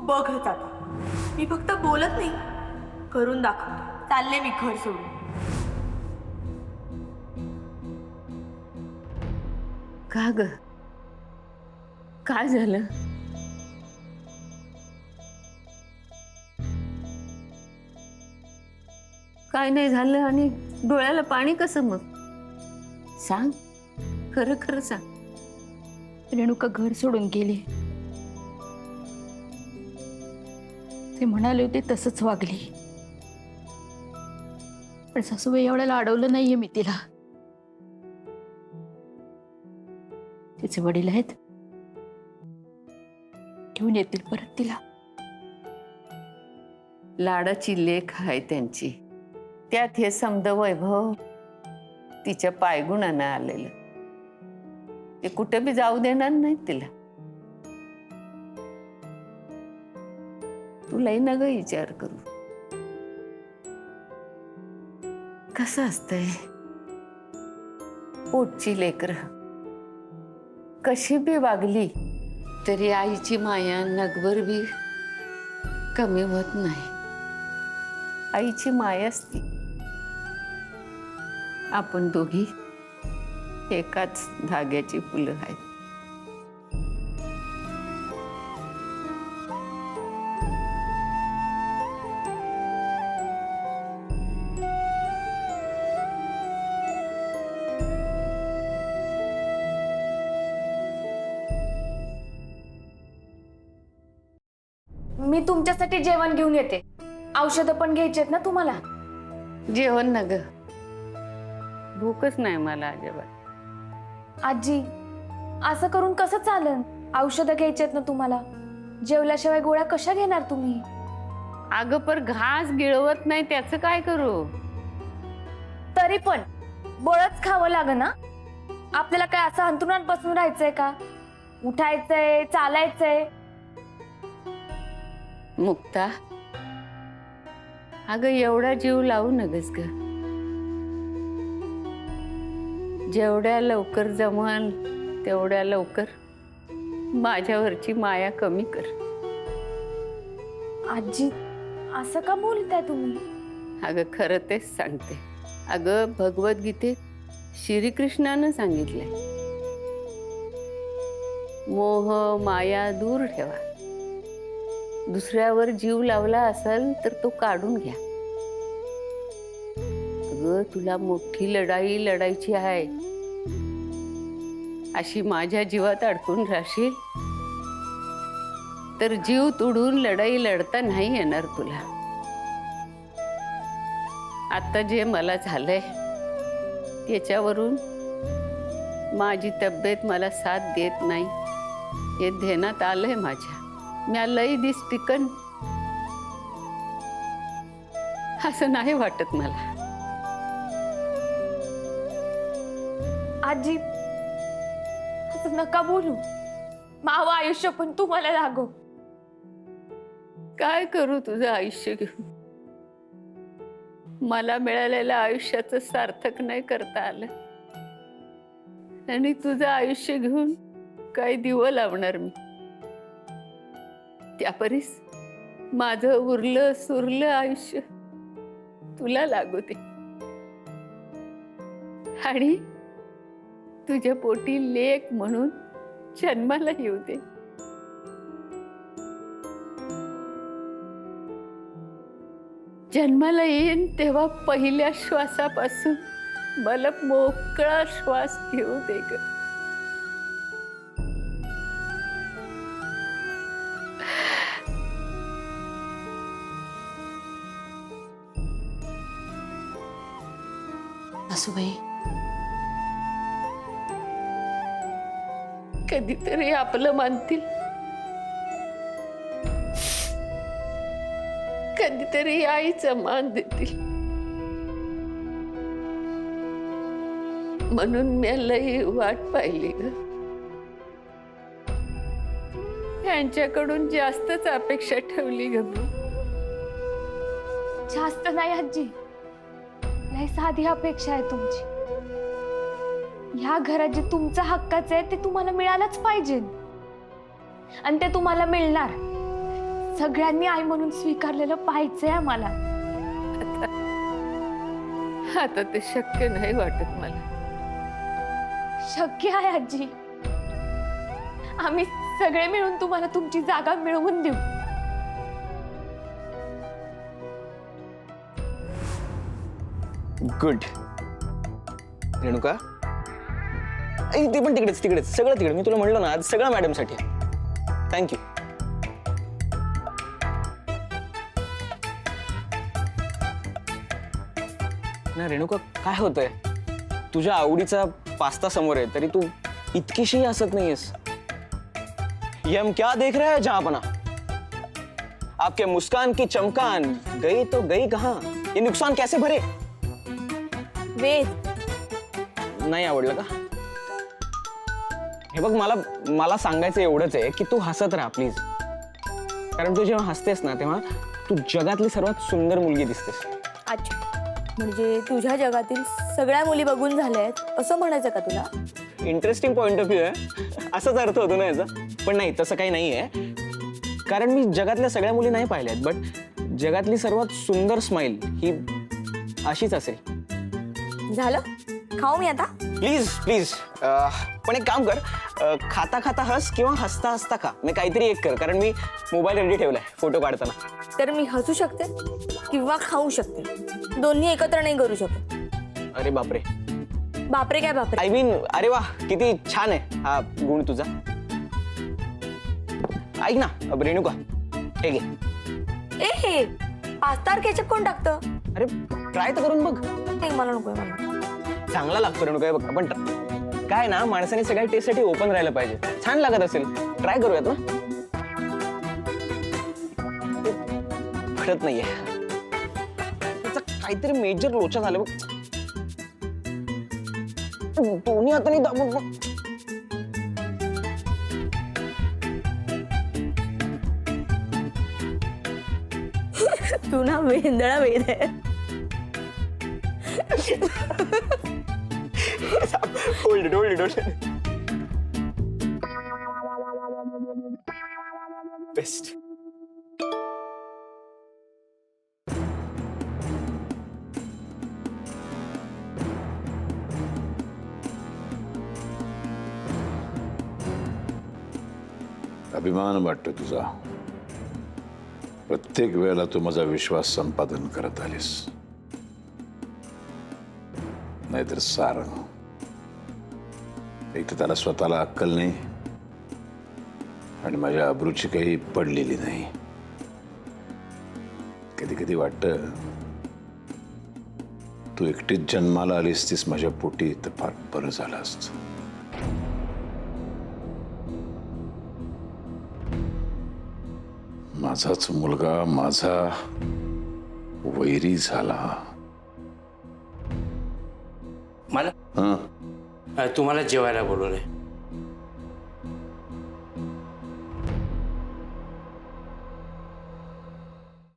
बघच आता, मी फक्त बोलत नाही, करून दाखवते. चालले मी घर सोडून. का ग, काय झालं? काय नाही झालं आणि डोळ्याला पाणी कसं मग? सांग, खरं खरं सांग. रेणुका घर सोडून गेली. ते म्हणाले होते तसंच वागली, पण सासूबाई एवढ्याला अडवलं नाहीये मी तिला. तिचे वडील आहेत, घेऊन येतील परत तिला. लाडाची लेख आहे त्यांची, त्यात हे समद वैभव तिच्या पायगुणानं आलेलं. ते कुठे बी जाऊ देणार नाही तिला. तुलाही न ग विचार करू. कसं असतंय, पोटची लेकरं कशी बी वागली तरी आईची माया नगभर बी कमी होत नाही. आईची मायाच ती. आपण दोघी एकाच धाग्याची फुलं आहेत. मी तुमच्यासाठी जेवण घेऊन येते. औषधं पण घ्यायची आहेत ना तुम्हाला? जेवण न ग, भूकच नाही मला अजिबात. आजी, असं करून कसं चालन? औषधं घ्यायची आहेत ना तुम्हाला. जेवल्याशिवाय गोळ्या कशा घेणार तुम्ही? अगं पर घास गिळवत नाही त्याचं काय करू? तरी पण बळच खावं लागेल ना. आपल्याला काय असं अंथरुणात बसून राहायचंय का? उठायचंय, चालायचंय. मुक्ता, अगं एवढा जीव लावू नगस ग. जेवढ्या लवकर जमल तेवढ्या लवकर माझ्यावरची माया कमी कर. आजी, असं का बोलताय तुम्ही? अगं खरं तेच सांगते. अगं भगवद्गीतेत श्रीकृष्णानं सांगितलंय, मोह माया दूर ठेवा. दुसऱ्यावर जीव लावला असेल तर तो काढून घ्या. अगं तुला मोठी लढाई लढायची आहे. अशी माझ्या जीवात अडकून राहशील तर जीव तोडून लढाई लढता नाही येणार तुला. आता जे मला झालंय त्याच्यावरून माझी तब्येत मला साथ देत नाही हे ध्यानात आलंय माझ्या. म्या लई दिस टिकन असं नाही वाटत मला. आजी, असं नका बोलू. मावं आयुष्य पण तुम्हाला लागो. काय करू तुझं आयुष्य घेऊन? मला मिळालेल्या आयुष्याचं सार्थक नाही करता आलं आणि तुझं आयुष्य घेऊन काय दिवं लावणार मी? त्यापरीस माझं उरलं सुरलं आयुष्य तुला लागू दे आणि तुझ्या पोटी लेक म्हणून जन्माला येऊ दे. जन्माला येईन तेव्हा पहिल्या श्वासापासून मला मोकळा श्वास घेऊ दे ग. सासूबाई, कधीतरी आपलं मानतील, कधीतरी आईचा मान देतील. म्हणून मी लई वाट पाहिली ग. यांच्याकडून जास्तच अपेक्षा ठेवली ग मी. जास्त नाही आजी, लय साधी अपेक्षा आहे तुमची. ह्या घरात जे तुमचं हक्काचं आहे ते तुम्हाला मिळालंच पाहिजे आणि ते तुम्हाला मिळणार. सगळ्यांनी आई म्हणून स्वीकारलेलं पाहिजे आम्हाला. आता ते शक्य नाही वाटत मला. शक्य आहे आजी. आम्ही सगळे मिळून तुम्हाला तुमची जागा मिळवून देऊ. गुड. रेणुका, ते पण तिकडेच तिकडेच सगळं तिकडे. मी तुला म्हणलं ना, आज सगळं मॅडमसाठी. थँक्यू. ना रेणुका, काय होतंय? तुझ्या आवडीचा पास्ता समोर आहे तरी तू इतकीशी हसत नाहीयेस. ये हम क्या देख रहे हैं जहांपना? आपके मुस्कान की चमकान गई तो गई कहां? ये नुकसान कैसे भरे? वेद, नाही आवडलं का? हे बघ, मला सांगायचं एवढंच आहे की तू हसत राहा प्लीज. कारण तू जेव्हा हसतेस ना तेव्हा तू जगातली सर्वात सुंदर मुलगी दिसतेस. अच्छा, म्हणजे तुझ्या जगातील सगळ्या मुली बघून झाल्या आहेत असं म्हणायचं का तुला? इंटरेस्टिंग पॉइंट ऑफ व्ह्यू आहे. असाच अर्थ होतो ना याचा. पण नाही, तसं काही नाही आहे. कारण मी जगातल्या सगळ्या मुली नाही पाहिल्यात, बट जगातली सर्वात सुंदर स्माइल ही अशीच असेल. झालं, खाऊ मी आता? Please please. पण एक काम कर, खाता खाता हस किंवा हसता हसता खा. मी काहीतरी एक कर, कारण मी मोबाईल रेडी ठेवलाय फोटो काढताना. तर मी हसू शकते किंवा खाऊ शकते, दोन्ही एकत्र नाही करू शकत. अरे बापरे. बापरे काय बापरे? आय मीन, अरे वा, किती छान आहे हा गुण तुझा. ऐक ना रेणुका, हे घे. ए हे पास्तावर केचप कोण टाकतं? अरे ट्राय तर करून बघ. नाही, मला नकोय. मला चांगला लागतो रेणुका. हे बघ, आपण काय ना, माणसाने सगळ्या टेस्टसाठी ओपन राहायला पाहिजे. छान लागत असेल, ट्राय करूयात ना. पडत नाहीये त्याचा काहीतरी मेजर लोचा झाला बघ. दोन्ही हाताने दाबून बघ. तू ना वेंदळा वेद आहे. Hold it, hold it, hold it. Best. अभिमान वाटतो तुझा. प्रत्येक वेळेला तू माझा विश्वास संपादन करत आलीस. नाहीतर सारंग एक तर त्याला स्वतःला अक्कल नाही आणि माझ्या अब्रूची काही पडलेली नाही. कधी कधी वाटतं तू एकटीच जन्माला आलीस तीस माझ्या पोटी, तर फार बरं झालं असतं. माझाच मुलगा माझा वैरी झाला. मला हं? तुम्हाला जेवायला बोलवलंय.